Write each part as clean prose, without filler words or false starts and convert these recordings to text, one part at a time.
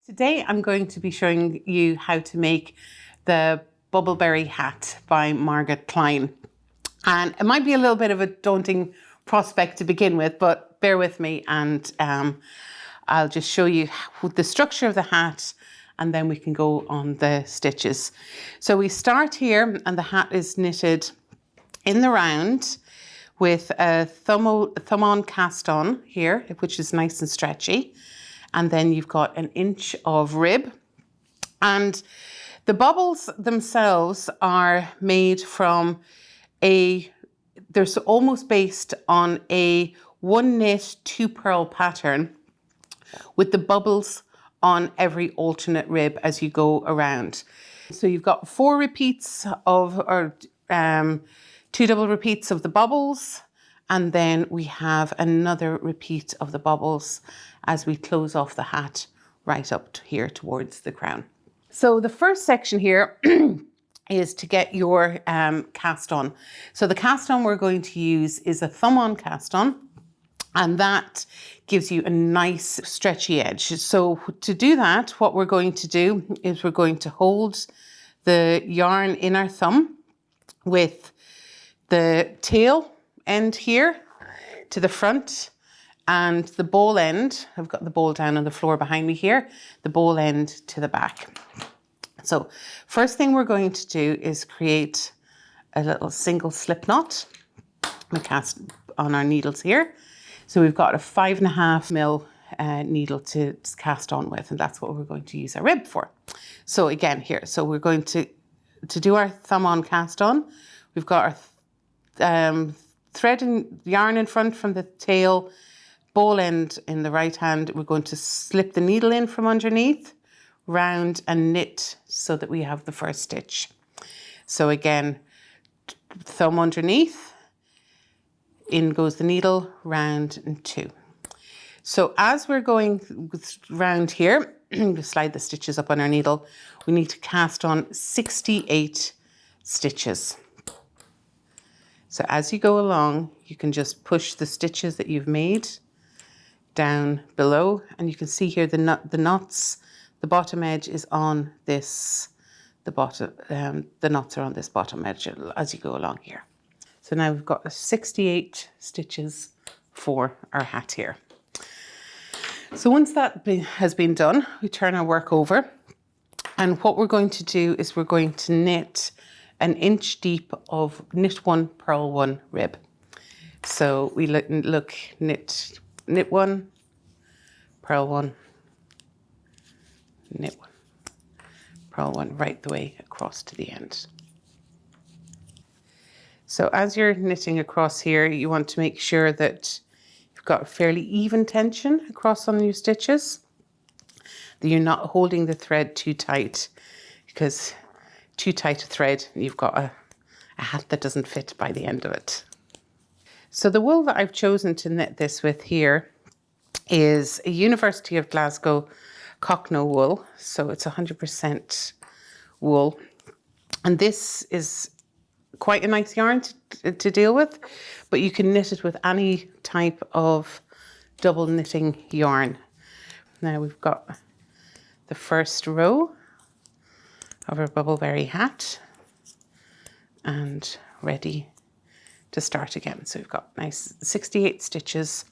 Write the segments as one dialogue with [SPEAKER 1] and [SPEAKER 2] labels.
[SPEAKER 1] Today I'm going to be showing you how to make the Bubbleberry hat by Margaret Klein. And it might be a little bit of a daunting prospect to begin with, but bear with me and I'll just show you the structure of the hat and then we can go on the stitches. So we start here and the hat is knitted in the round with a thumb-on cast on here, which is nice and stretchy. And then you've got an inch of rib. And the bubbles themselves are made from they're almost based on a 1 knit, 2 purl pattern with the bubbles on every alternate rib as you go around. So you've got 4 repeats or 2 double repeats of the bubbles, and then we have another repeat of the bubbles as we close off the hat right up to here towards the crown. So the first section here is to get your cast on. So the cast on we're going to use is a thumb-on cast on, and that gives you a nice stretchy edge. So to do that, what we're going to do is we're going to hold the yarn in our thumb with the tail end here to the front and the ball end, I've got the ball down on the floor behind me here, the ball end to the back. So first thing we're going to do is create a little single slip knot. We cast on our needles here. So we've got a 5.5 mil needle to cast on with, and that's what we're going to use our rib for. So again here, so we're going to do our thumb on cast on. We've got our thread and yarn in front from the tail, ball end in the right hand. We're going to slip the needle in from underneath, round and knit so that we have the first stitch. So again, thumb underneath, in goes the needle, round and 2. So as we're going round here, we slide the stitches up on our needle, we need to cast on 68 stitches. So as you go along, you can just push the stitches that you've made down below, and you can see here the knots, the bottom edge is on this, the knots are on this bottom edge as you go along here. So now we've got 68 stitches for our hat here. So once that has been done, we turn our work over, and what we're going to do is we're going to knit an inch deep of knit 1, purl 1 rib. So we look knit 1, purl 1, knit 1, purl 1, right the way across to the end. So as you're knitting across here, you want to make sure that you've got a fairly even tension across on your stitches, that you're not holding the thread too tight, because too tight a thread, you've got a hat that doesn't fit by the end of it. So the wool that I've chosen to knit this with here is a University of Glasgow Cochno wool. So it's 100% wool. And this is quite a nice yarn to deal with, but you can knit it with any type of double knitting yarn. Now we've got the first row of our Bubbleberry hat and ready to start again. So we've got nice 68 stitches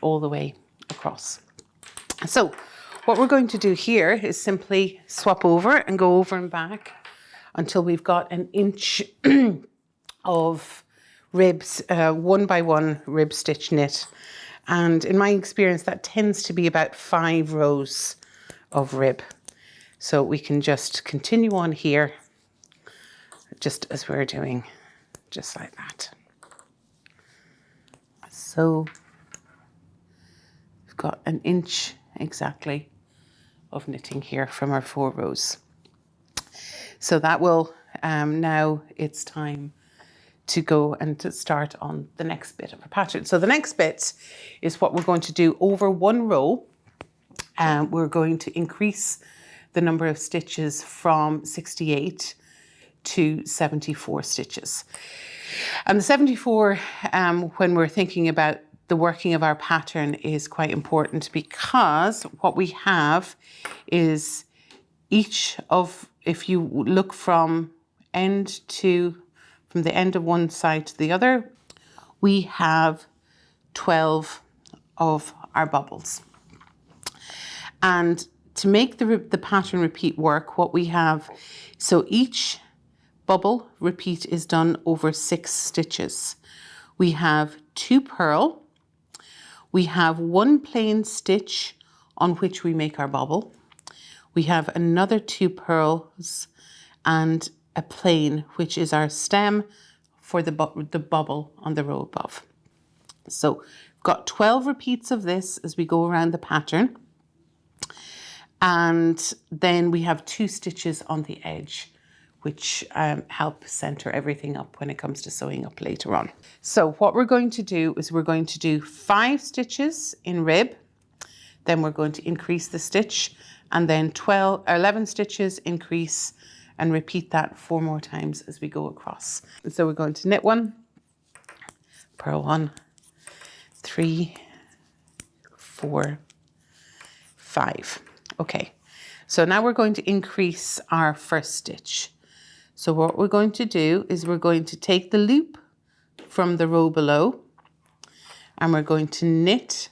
[SPEAKER 1] all the way across. So what we're going to do here is simply swap over and go over and back until we've got an inch of ribs, 1 by 1 rib stitch knit. And in my experience, that tends to be about 5 rows of rib. So we can just continue on here, just as we're doing, just like that. So we've got an inch exactly of knitting here from our 4 rows. So that will, now it's time to go and to start on the next bit of our pattern. So the next bit is what we're going to do over 1 row. We're going to increase the number of stitches from 68 to 74 stitches. And the 74, when we're thinking about the working of our pattern is quite important, because what we have is if you look from the end of one side to the other, we have 12 of our bubbles. And to make the pattern repeat work, what we have, so each bubble repeat is done over 6 stitches. We have 2 purl, we have 1 plain stitch on which we make our bubble, we have another 2 purls and a plain, which is our stem for the bubble on the row above. So we've got 12 repeats of this as we go around the pattern. And then we have 2 stitches on the edge, which help center everything up when it comes to sewing up later on. So what we're going to do is we're going to do 5 stitches in rib, then we're going to increase the stitch, and then 11 stitches, increase, and repeat that 4 more times as we go across. So we're going to knit 1, purl 1, 3, 4, 5. Okay, so now we're going to increase our first stitch. So what we're going to do is we're going to take the loop from the row below, and we're going to knit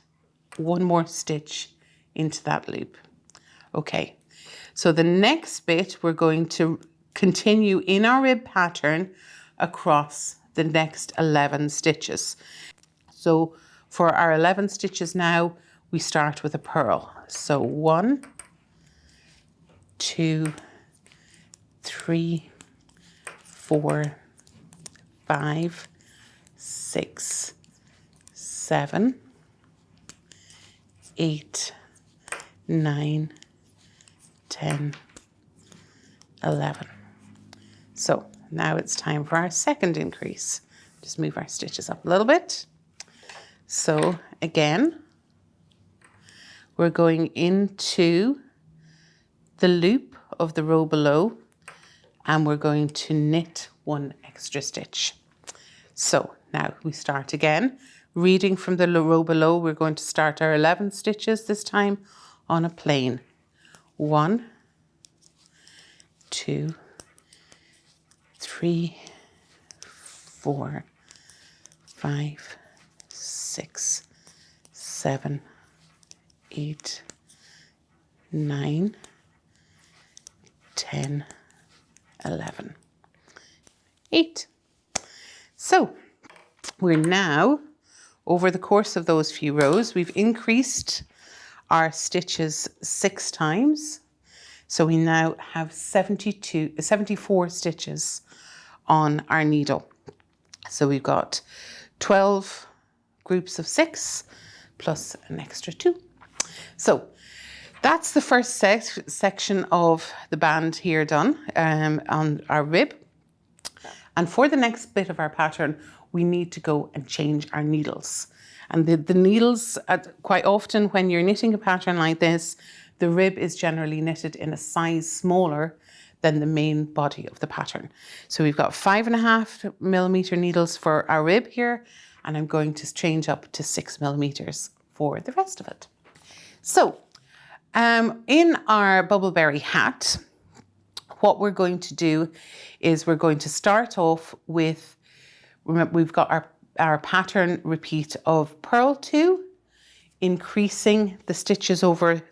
[SPEAKER 1] 1 more stitch into that loop. Okay, so the next bit we're going to continue in our rib pattern across the next 11 stitches. So for our 11 stitches now, we start with a purl. So 1, 2, 3, 4, 5, 6, 7, 8, 9, 10, 11. So now it's time for our second increase. Just move our stitches up a little bit. So again, we're going into the loop of the row below, and we're going to knit 1 extra stitch. So now we start again. Reading from the row below, we're going to start our 11 stitches this time on a plain. 1, 2, 3, 4, 5, 6, 7, 8, 9, 10, 11, 8. So we're now, over the course of those few rows, we've increased our stitches 6 times. So we now have 74 stitches on our needle. So we've got 12 groups of 6 plus an extra 2. So that's the first section of the band here done on our rib. And for the next bit of our pattern, we need to go and change our needles. And the needles, quite often when you're knitting a pattern like this, the rib is generally knitted in a size smaller than the main body of the pattern. So we've got 5.5mm needles for our rib here, and I'm going to change up to 6mm for the rest of it. So in our Bubbleberry hat, what we're going to do is we're going to start off with, remember, we've got our pattern repeat of purl 2, increasing the stitches over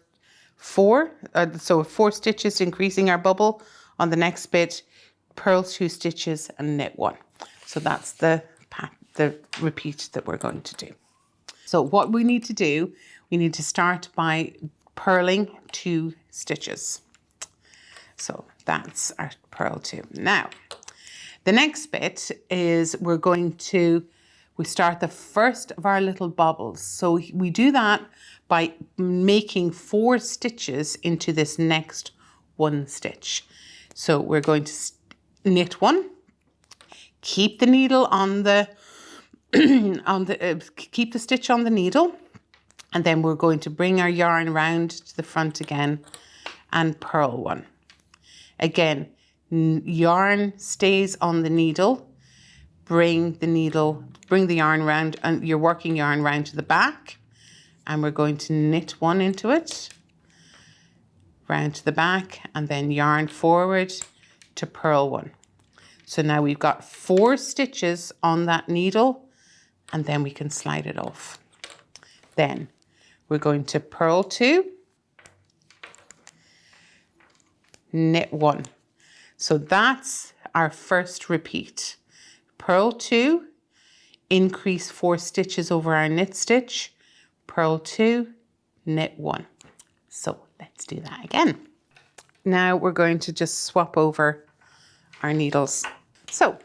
[SPEAKER 1] 4, so 4 stitches, increasing our bubble. On the next bit, purl 2 stitches and knit 1. So that's the repeat that we're going to do. So what we need to do, we need to start by purling 2 stitches. So that's our purl 2. Now, the next bit is we start the first of our little bubbles. So we do that by making 4 stitches into this next 1 stitch. So we're going to knit 1, keep the needle on the, keep the stitch on the needle, and then we're going to bring our yarn round to the front again and purl 1. Again, yarn stays on the needle, bring the yarn round, and your working yarn round to the back, and we're going to knit one into it, round to the back, and then yarn forward to purl one. So now we've got 4 stitches on that needle, and then we can slide it off. Then we're going to purl 2, knit 1. So that's our first repeat. Purl 2, increase 4 stitches over our knit stitch, purl 2, knit 1. So let's do that again. Now we're going to just swap over our needles. So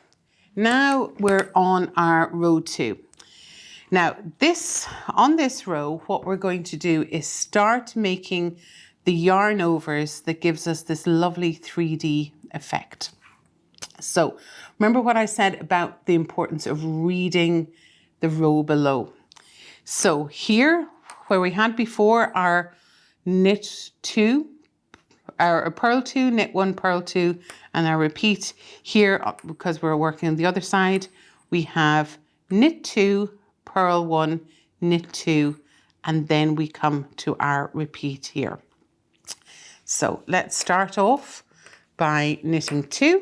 [SPEAKER 1] now we're on our row 2. Now on this row, what we're going to do is start making the yarn overs that gives us this lovely 3D effect. So remember what I said about the importance of reading the row below. So here, where we had before our knit 2, our purl 2, knit 1, purl 2, and our repeat, here, because we're working on the other side, we have knit 2, purl 1, knit 2, and then we come to our repeat here. So let's start off by knitting 2,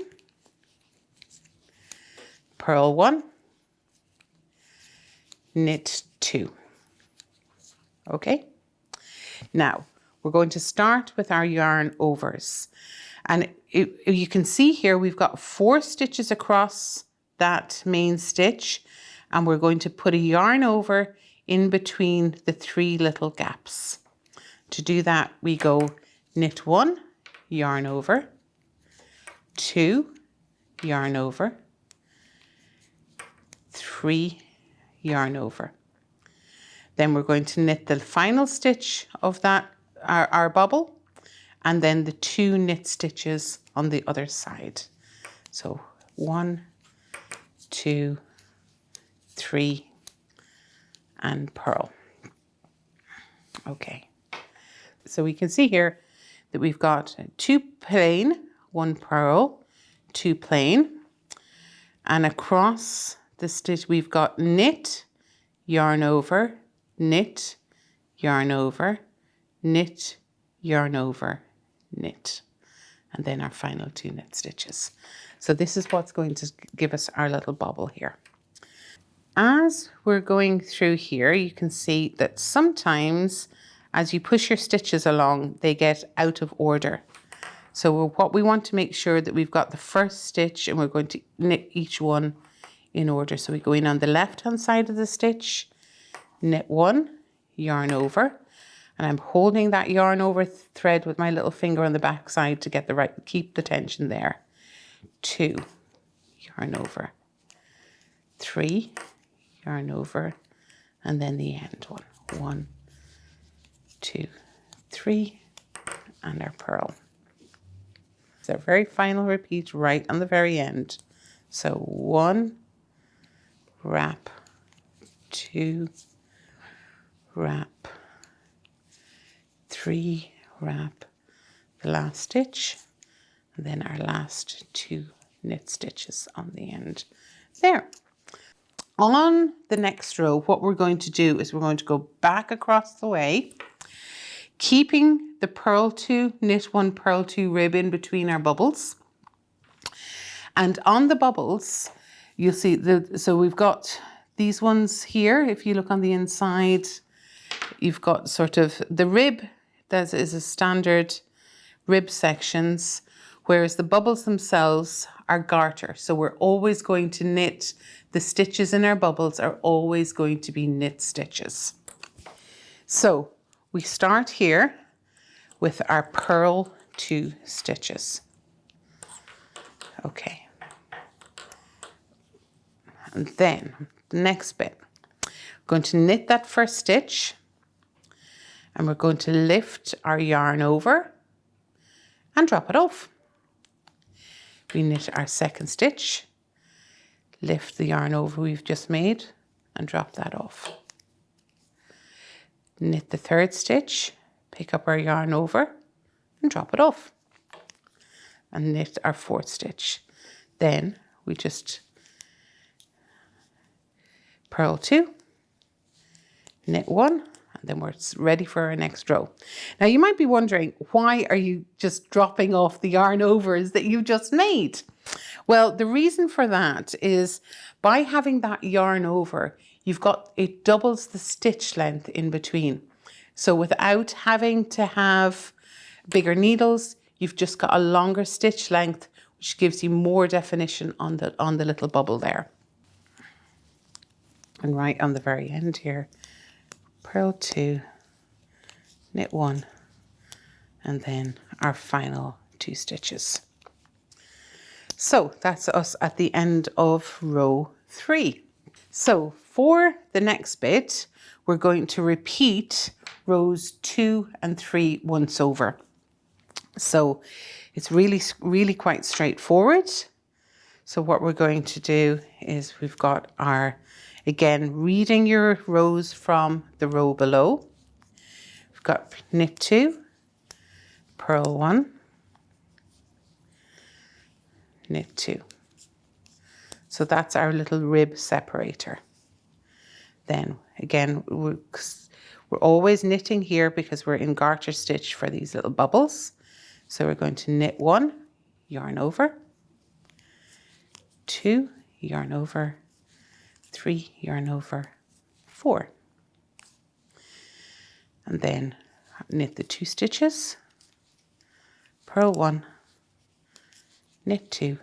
[SPEAKER 1] purl 1, knit 2. Okay, now we're going to start with our yarn overs, and you can see here we've got 4 stitches across that main stitch, and we're going to put a yarn over in between the 3 little gaps. To do that, we go knit 1, yarn over, 2, yarn over, 3, yarn over. Then we're going to knit the final stitch of that, our bubble, and then the 2 knit stitches on the other side. So 1, 2, 3, and purl. Okay, so we can see here that we've got 2 plain, 1 purl, 2 plain, and across the stitch we've got knit, yarn over, knit, yarn over, knit, yarn over, knit, and then our final 2 knit stitches. So this is what's going to give us our little bubble here. As we're going through here, you can see that sometimes as you push your stitches along, they get out of order. So what we want to make sure that we've got the first stitch, and we're going to knit each one in order. So we go in on the left hand side of the stitch, knit 1, yarn over, and I'm holding that yarn over thread with my little finger on the back side to get keep the tension there. 2, yarn over, 3, yarn over, and then the end one. 1, 2, 3, and our purl. It's our very final repeat right on the very end. So 1, wrap, 2, wrap, 3, wrap, the last stitch, and then our last 2 knit stitches on the end there. On the next row, what we're going to do is we're going to go back across the way, keeping the purl 2, knit 1, purl 2 rib in between our bubbles. And on the bubbles, you'll see, so we've got these ones here. If you look on the inside, you've got sort of the rib, that is a standard rib sections, whereas the bubbles themselves are garter. So we're always going to knit, the stitches in our bubbles are always going to be knit stitches. So we start here with our purl 2 stitches. Okay. And then the next bit, we're going to knit that first stitch, and we're going to lift our yarn over and drop it off. We knit our second stitch, lift the yarn over we've just made and drop that off. Knit the third stitch, pick up our yarn over and drop it off. And knit our fourth stitch. Then we just purl 2, knit 1, and then we're ready for our next row. Now you might be wondering, why are you just dropping off the yarn overs that you just made? Well, the reason for that is by having that yarn over, it doubles the stitch length in between. So without having to have bigger needles, you've just got a longer stitch length, which gives you more definition on the little bubble there. And right on the very end here, purl 2, knit 1, and then our final 2 stitches. So that's us at the end of row 3. So for the next bit, we're going to repeat rows 2 and 3 once over. So it's really quite straightforward. So what we're going to do is we've got our, again, reading your rows from the row below. We've got knit 2, purl 1, knit 2. So that's our little rib separator. Then again, we're always knitting here because we're in garter stitch for these little bubbles. So we're going to knit 1, yarn over, 2, yarn over, 3, yarn over, 4. And then knit the 2 stitches, purl 1, knit 2,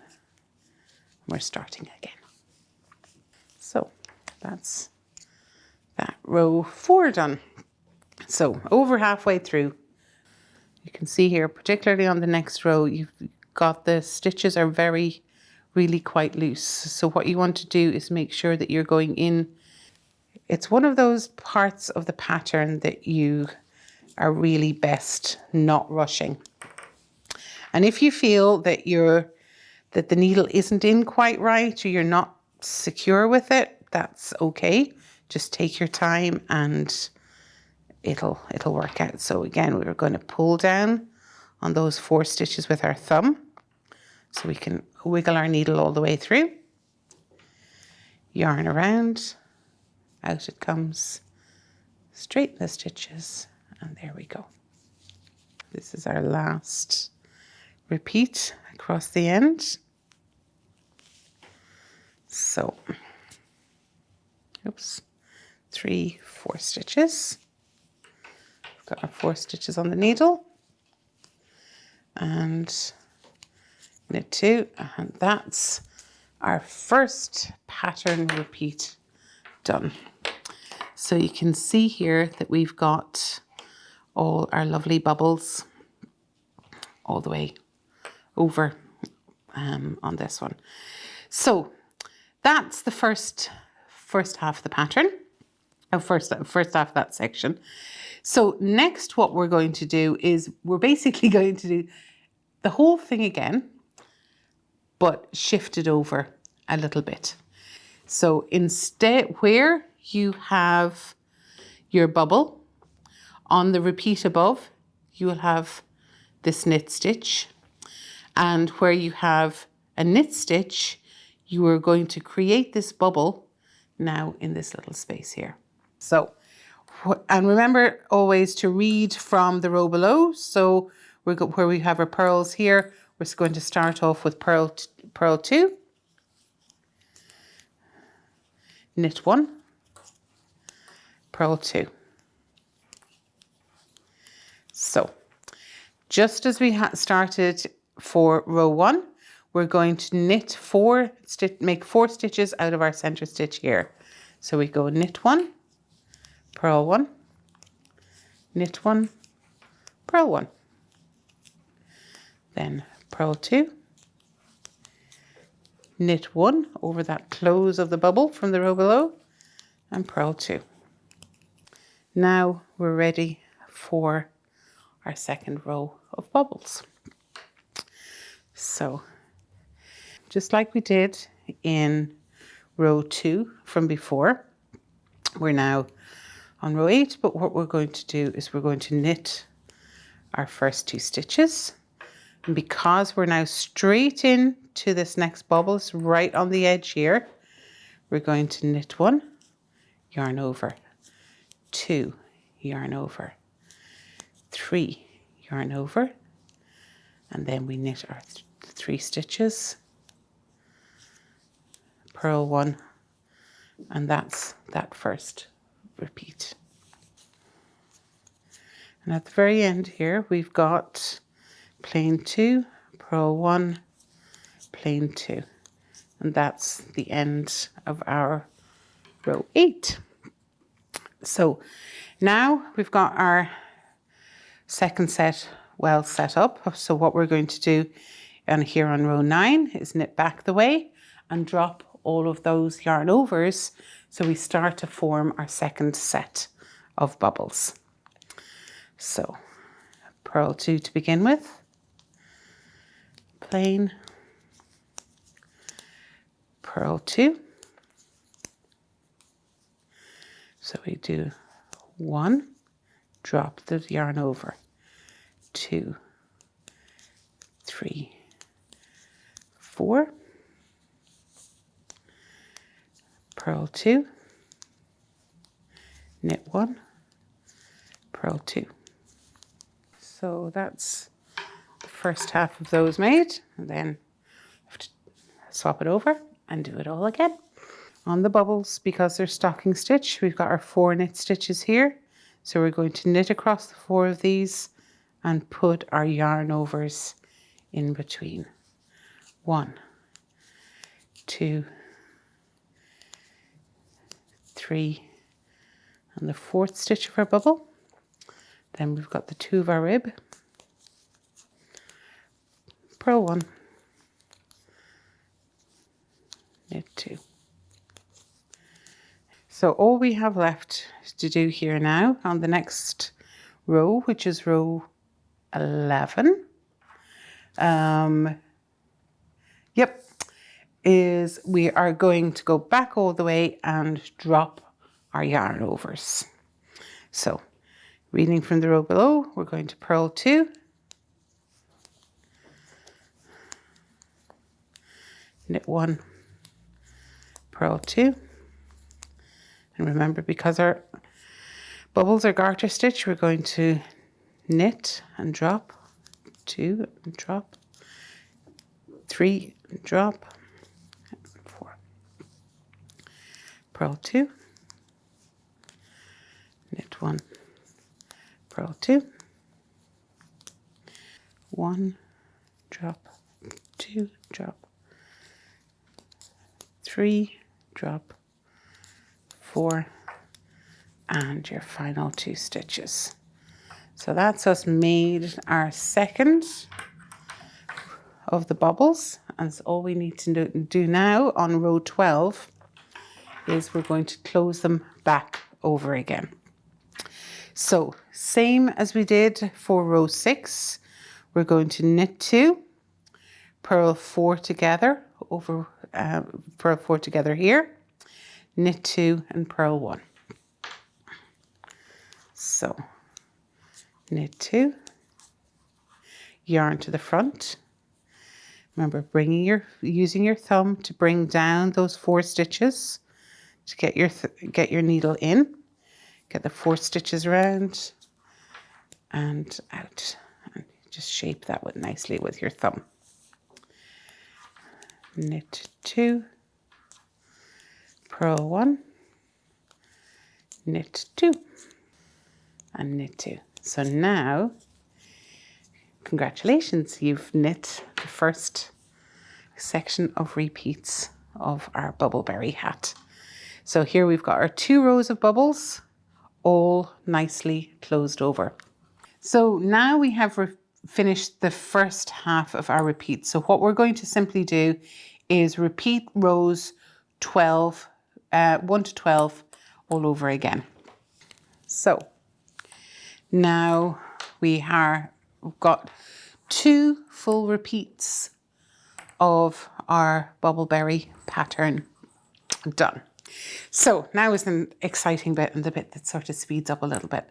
[SPEAKER 1] we're starting again. So that's that row 4 done. So over halfway through, you can see here, particularly on the next row, you've got the stitches are really quite loose. So what you want to do is make sure that you're going in. It's one of those parts of the pattern that you are really best not rushing. And if you feel that that the needle isn't in quite right, or you're not secure with it, that's okay. Just take your time and it'll work out. So again, we're going to pull down on those 4 stitches with our thumb so we can wiggle our needle all the way through. Yarn around, out it comes, straighten the stitches, and there we go. This is our last repeat across the end. So, oops, 3, 4 stitches. We've got our 4 stitches on the needle, and knit 2, and that's our first pattern repeat done. So you can see here that we've got all our lovely bubbles all the way over on this one. So that's the first half of the pattern, first half of that section. So next what we're going to do is we're basically going to do the whole thing again, but shift it over a little bit. So instead, where you have your bubble on the repeat above, you will have this knit stitch, and where you have a knit stitch, you are going to create this bubble now in this little space here. So, and remember always to read from the row below. So where we have our purls here, we're going to start off with purl 2, knit 1, purl 2. So just as we started for row 1, we're going to knit make 4 stitches out of our center stitch here. So we go knit 1, purl 1, knit 1, purl 1, then purl 2, knit 1 over that close of the bubble from the row below, and purl 2. Now we're ready for our second row of bubbles. So just like we did in row 2 from before, we're now on row 8, but what we're going to do is we're going to knit our first 2 stitches. And because we're now straight in to this next bubble, it's right on the edge here, we're going to knit 1, yarn over, 2, yarn over, 3, yarn over, and then we knit our 3 stitches, purl 1, and that's that first repeat. And at the very end here, we've got plain 2, purl 1, plain 2, and that's the end of our row 8. So now we've got our second set well set up. So what we're going to do and here on row 9 is knit back the way and drop all of those yarn overs, so we start to form our second set of bubbles. So purl 2 to begin with, plain, purl 2, so we do 1, drop the yarn over, 2, 3, 4, purl 2, knit 1, purl 2. So that's the first half of those made, and then have to swap it over and do it all again. On the bubbles, because they're stocking stitch, we've got our 4 knit stitches here. So we're going to knit across the 4 of these and put our yarn overs in between. 1, 2, 3, and the 4th stitch of our bubble. Then we've got the 2 of our rib, purl 1, knit 2. So all we have left to do here now on the next row, which is row 11, is we are going to go back all the way and drop our yarn overs. So reading from the row below, we're going to purl 2, knit 1, purl 2, and remember, because our bubbles are garter stitch, we're going to knit and drop, 2 and drop, 3 and drop, 4, purl 2, knit 1, purl 2, 1, drop, 2, drop, 3, drop, 4, and your final 2 stitches. So that's us made our second of the bubbles, and so all we need to do now on row 12 is we're going to close them back over again. So same as we did for row 6, we're going to knit 2, purl 4 together over, purl 4 together here, knit 2 and purl 1. So knit 2, yarn to the front. Remember, using your thumb to bring down those 4 stitches to get your needle in. Get the 4 stitches around and out, and just shape that nicely with your thumb. Knit 2, purl 1, knit 2, and knit 2. So now, congratulations, you've knit the first section of repeats of our bubbleberry hat. So here we've got our 2 rows of bubbles, all nicely closed over. So now we have finished the first half of our repeat. So what we're going to simply do is repeat rows 12, 1 to 12 all over again. So now we've got 2 full repeats of our bubbleberry pattern done. So now is an exciting bit, and the bit that sort of speeds up a little bit,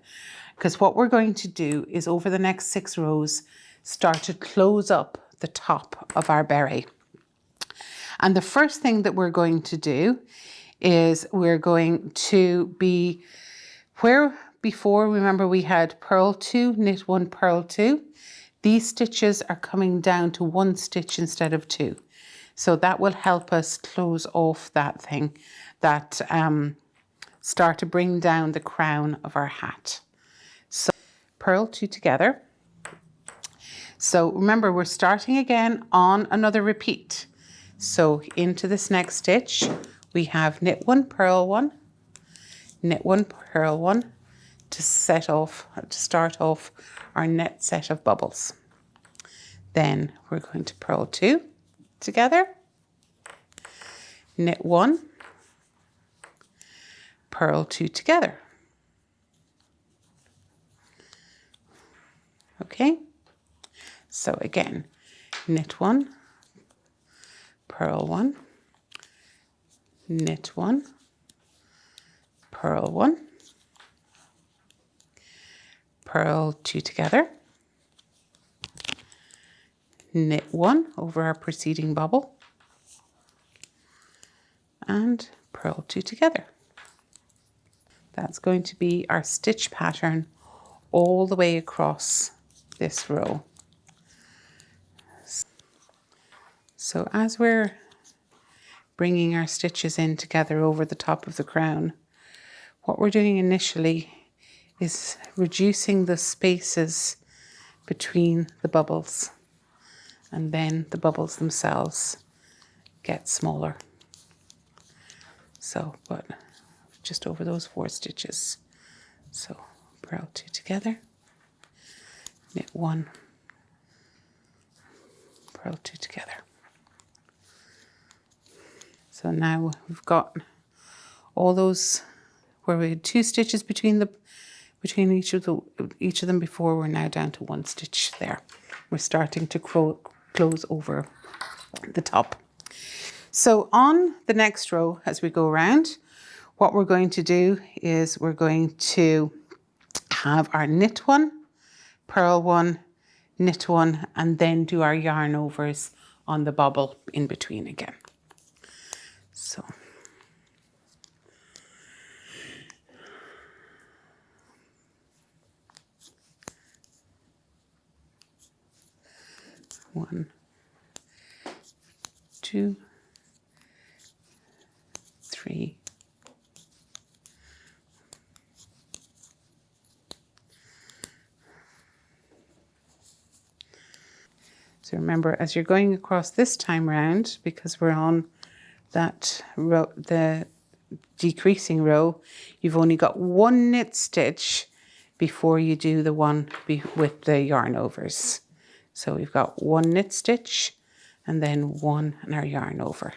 [SPEAKER 1] because what we're going to do is over the next 6 rows start to close up the top of our beret. And the first thing that we're going to do is we're going to be where before, remember we had purl 2, knit 1, purl 2. These stitches are coming down to 1 stitch instead of 2. So that will help us close off that thing, that start to bring down the crown of our hat. So purl 2 together. So remember, we're starting again on another repeat. So into this next stitch, we have knit 1, purl 1, knit 1, purl 1 to start off our net set of bubbles. Then we're going to purl 2 together, knit 1, purl 2 together. Okay, so again, knit 1, purl 1, knit 1, purl 1, purl 2 together, knit 1 over our preceding bubble, and purl 2 together. That's going to be our stitch pattern all the way across this row. So as we're bringing our stitches in together over the top of the crown, what we're doing initially is reducing the spaces between the bubbles, and then the bubbles themselves get smaller. So, but just over those 4 stitches. So purl 2 together, knit 1, purl 2 together. So now we've got all those where we had 2 stitches between each of them before. We're now down to 1 stitch there. We're starting to close over the top. So on the next row, as we go around, what we're going to do is we're going to have our knit 1, purl 1, knit 1, and then do our yarn overs on the bobble in between again. So one, 2, 3, 4. So remember, as you're going across this time round, because we're on that row, the decreasing row, you've only got 1 knit stitch before you do the one with the yarn overs. So we've got 1 knit stitch and then 1 in our yarn over.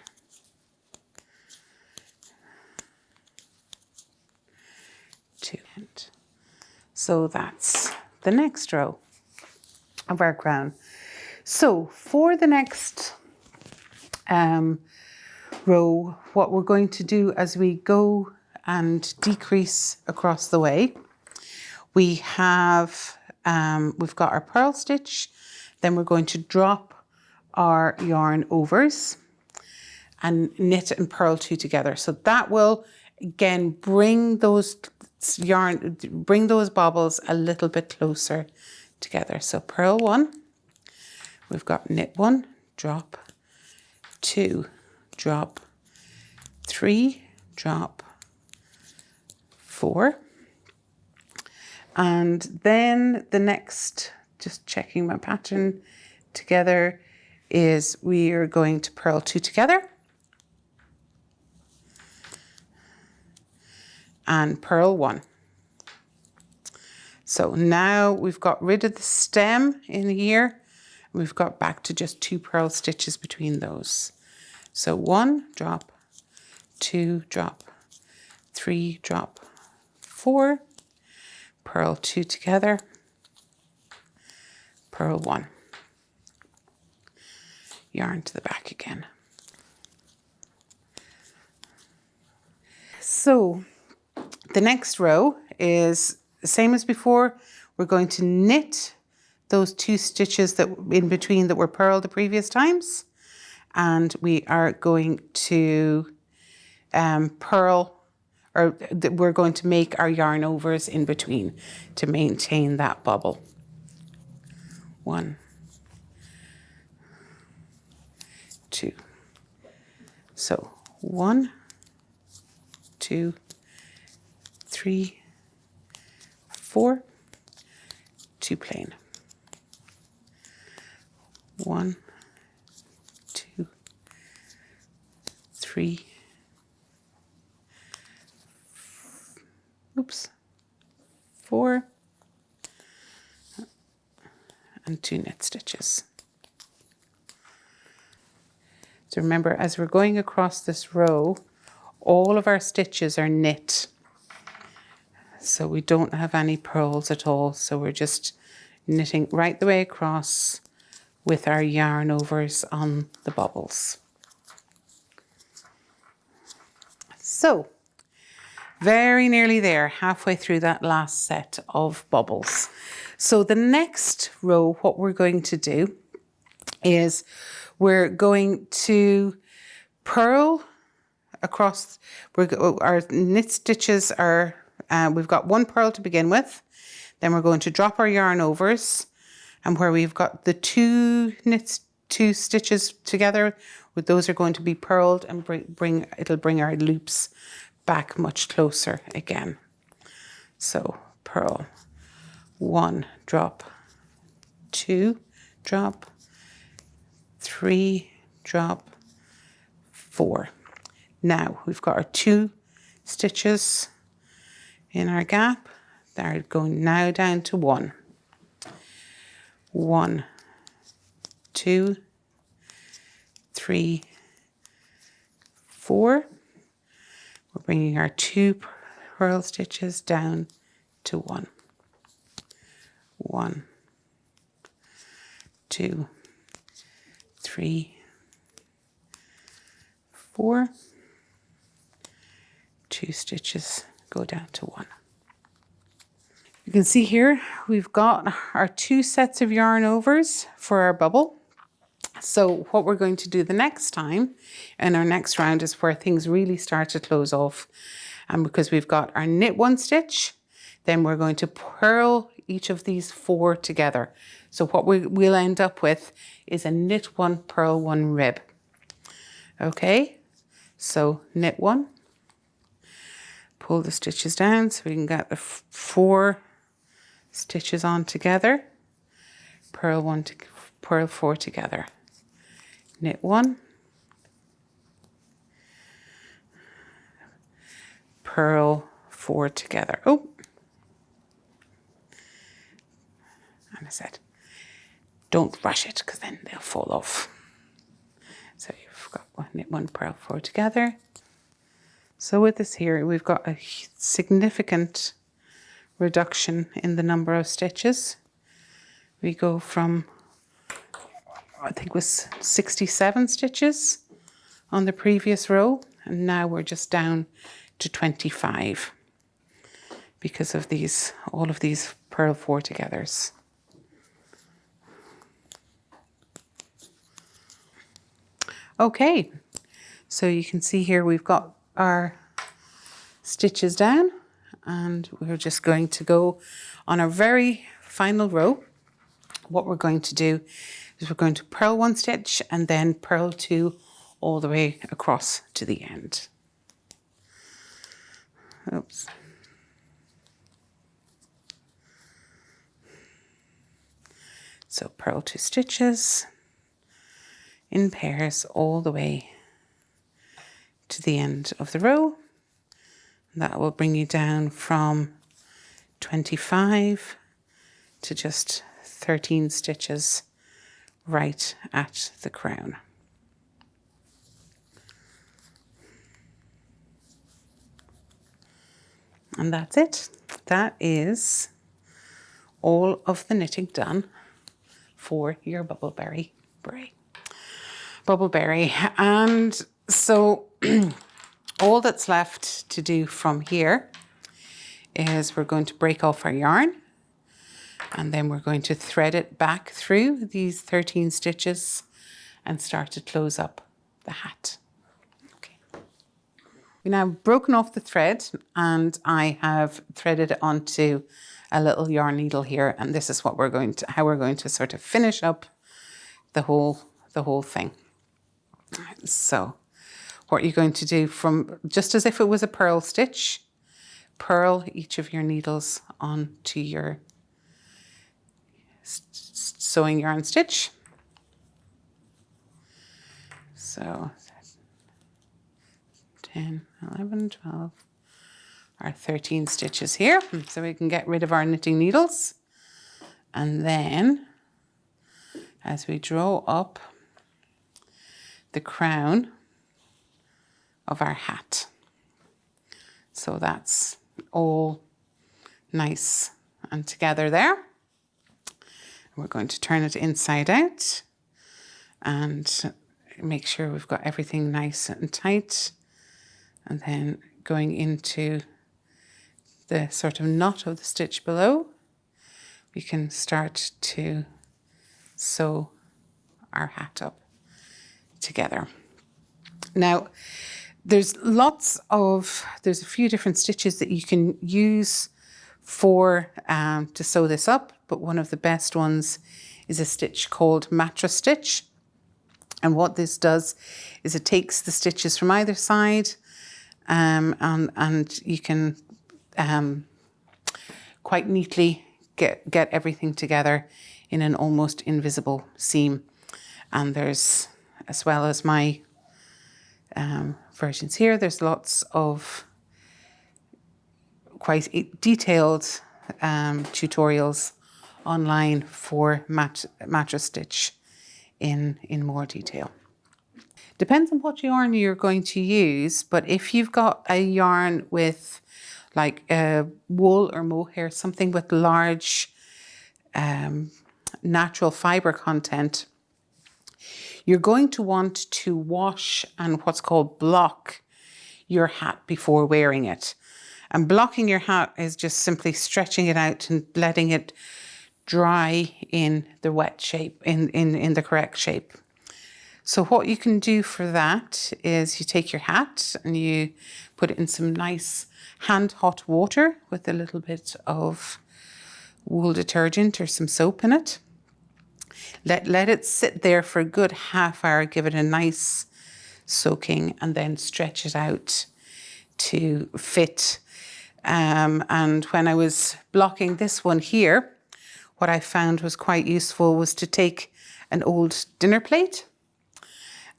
[SPEAKER 1] Two. So that's the next row of our crown. So for the next row, what we're going to do as we go and decrease across the way, we have we've got our purl stitch, then we're going to drop our yarn overs and knit and purl 2 together. So that will again bring those bobbles a little bit closer together. So purl 1, we've got knit 1, drop, 2, drop, 3, drop, 4. And then the next, just checking my pattern together, is we are going to purl 2 together and purl 1. So now we've got rid of the stem in here. We've got back to just 2 purl stitches between those. So 1, drop, 2, drop, 3, drop, 4, purl 2 together, purl 1. Yarn to the back again. So the next row is the same as before. We're going to knit those 2 stitches that in between that were purled the previous times, and we are going to pearl, or we're going to make our yarn overs in between to maintain that bubble. 1, 2. So 1, 2, 3, 4, 2 plain. 1, 2, 3, oops, 4, and 2 knit stitches. So remember, as we're going across this row, all of our stitches are knit. So we don't have any purls at all. So we're just knitting right the way across with our yarn overs on the bubbles. So very nearly there, halfway through that last set of bubbles. So the next row, what we're going to do is we're going to purl across. Our knit stitches are, we've got 1 purl to begin with. Then we're going to drop our yarn overs, and where we've got the 2 stitches together, those are going to be purled, and it'll bring our loops back much closer again. So purl, 1, drop, 2, drop, 3, drop, 4. Now we've got our 2 stitches in our gap. They're going now down to 1. 1, 2, 3, 4. We're bringing our 2 purl stitches down to 1. 1, 2, 3, 4. 2 stitches go down to 1. You can see here we've got our 2 sets of yarn overs for our bubble. So what we're going to do the next time in our next round is where things really start to close off. And because we've got our knit 1 stitch, then we're going to purl each of these 4 together. So what we'll end up with is a knit 1, purl 1 rib. Okay, so knit 1, pull the stitches down so we can get the 4 stitches on together, purl 1 to purl 4 together, knit 1, purl 4 together. Oh, and I said, don't rush it because then they'll fall off. So you've got 1, knit 1, purl 4 together. So with this here, we've got a significant reduction in the number of stitches. We go from, I think it was 67 stitches on the previous row, and now we're just down to 25 because of these, all of these purl 4 togethers. Okay, so you can see here we've got our stitches down, and we're just going to go on our very final row. What we're going to do is we're going to purl 1 stitch and then purl 2 all the way across to the end. Oops. So purl 2 stitches in pairs all the way to the end of the row. That will bring you down from 25 to just 13 stitches right at the crown. And that's it. That is all of the knitting done for your Bubbleberry beret. Bubbleberry. And so all that's left to do from here is we're going to break off our yarn, and then we're going to thread it back through these 13 stitches and start to close up the hat. Okay. We now broken off the thread and I have threaded it onto a little yarn needle here, and this is what how we're going to sort of finish up the whole thing. So what you're going to do, from just as if it was a purl stitch, purl each of your needles onto your sewing yarn stitch. So 10, 11, 12, our 13 stitches here. So we can get rid of our knitting needles. And then as we draw up the crown of our hat. So that's all nice and together there. We're going to turn it inside out and make sure we've got everything nice and tight. And then going into the sort of knot of the stitch below, we can start to sew our hat up together. Now, there's a few different stitches that you can use for to sew this up, but one of the best ones is a stitch called mattress stitch. And what this does is it takes the stitches from either side, and you can quite neatly get everything together in an almost invisible seam. And there's, as well as my versions here, there's lots of quite detailed tutorials online for mattress stitch in more detail. Depends on what yarn you're going to use, but if you've got a yarn with like wool or mohair, something with large natural fibre content, you're going to want to wash and what's called block your hat before wearing it. And blocking your hat is just simply stretching it out and letting it dry in the wet shape, in the correct shape. So what you can do for that is you take your hat and you put it in some nice hand hot water with a little bit of wool detergent or some soap in it. Let it sit there for a good half hour, give it a nice soaking, and then stretch it out to fit. And when I was blocking this one here, what I found was quite useful was to take an old dinner plate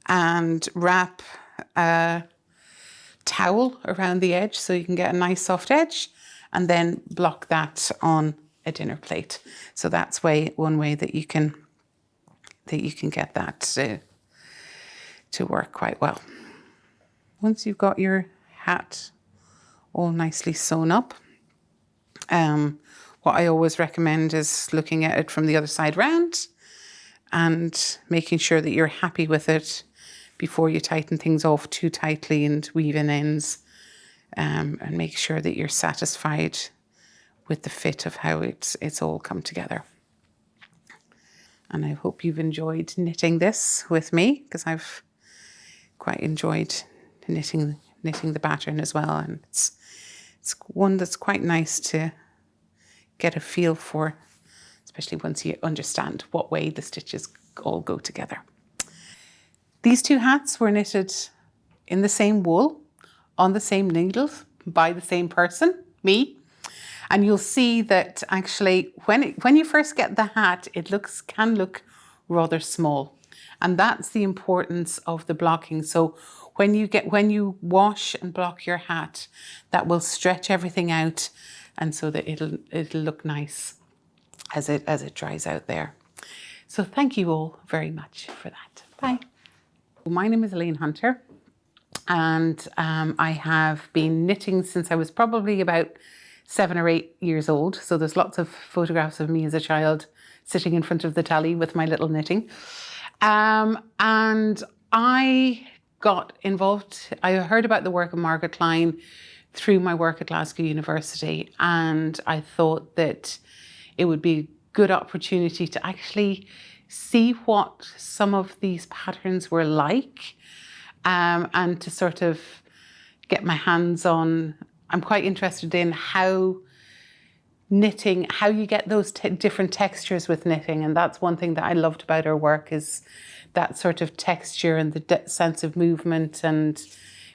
[SPEAKER 1] and wrap a towel around the edge so you can get a nice soft edge, and then block that on a dinner plate. So that's one way that you can get that to work quite well. Once you've got your hat all nicely sewn up, what I always recommend is looking at it from the other side round and making sure that you're happy with it before you tighten things off too tightly and weave in ends, and make sure that you're satisfied with the fit of how it's all come together. And I hope you've enjoyed knitting this with me, because I've quite enjoyed knitting the pattern as well. And it's one that's quite nice to get a feel for, especially once you understand what way the stitches all go together. These two hats were knitted in the same wool, on the same needles, by the same person, me. And you'll see that actually when you first get the hat, it can look rather small. And that's the importance of the blocking. So when you wash and block your hat, that will stretch everything out, and so that it'll look nice as it dries out there. So thank you all very much for that. Bye. My name is Elaine Hunter, and I have been knitting since I was probably about 7 or 8 years old. So there's lots of photographs of me as a child sitting in front of the telly with my little knitting. And I got involved, I heard about the work of Margaret Klein through my work at Glasgow University, and I thought that it would be a good opportunity to actually see what some of these patterns were like, and to sort of get my hands on. I'm quite interested in how you get those different textures with knitting. And that's one thing that I loved about her work, is that sort of texture and the sense of movement, and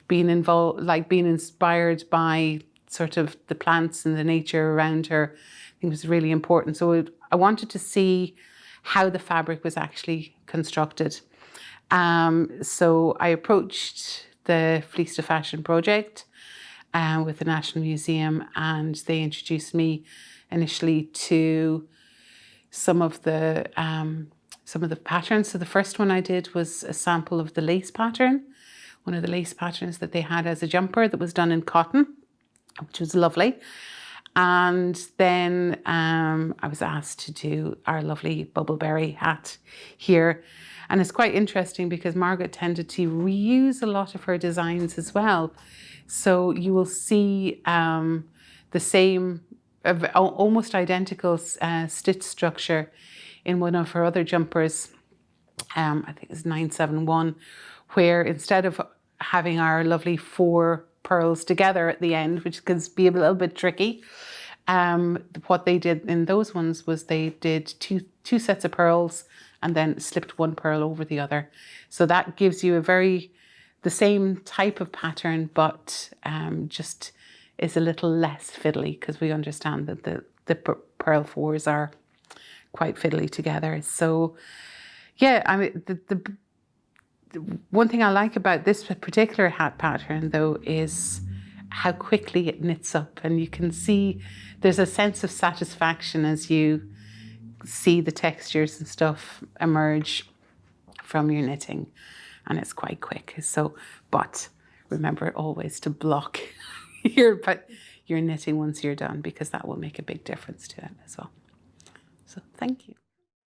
[SPEAKER 1] being involved, like being inspired by sort of the plants and the nature around her. I think was really important. So I wanted to see how the fabric was actually constructed. So I approached the Fleece to Fashion project with the National Museum, and they introduced me initially to some of the patterns. So the first one I did was a sample of the lace pattern, one of the lace patterns that they had as a jumper that was done in cotton, which was lovely. And then I was asked to do our lovely bubbleberry hat here. And it's quite interesting because Margaret tended to reuse a lot of her designs as well. So you will see the same, almost identical stitch structure in one of her other jumpers, I think it's 971, where instead of having our lovely 4 pearls together at the end, which can be a little bit tricky, what they did in those ones was they did two sets of pearls and then slipped 1 pearl over the other. So that gives you the same type of pattern, but just is a little less fiddly, because we understand that the pearl 4s are quite fiddly together. So yeah, I mean, the one thing I like about this particular hat pattern though is how quickly it knits up, and you can see there's a sense of satisfaction as you see the textures and stuff emerge from your knitting, and it's quite quick. So, but remember always to block your knitting once you're done, because that will make a big difference to it as well. So thank you.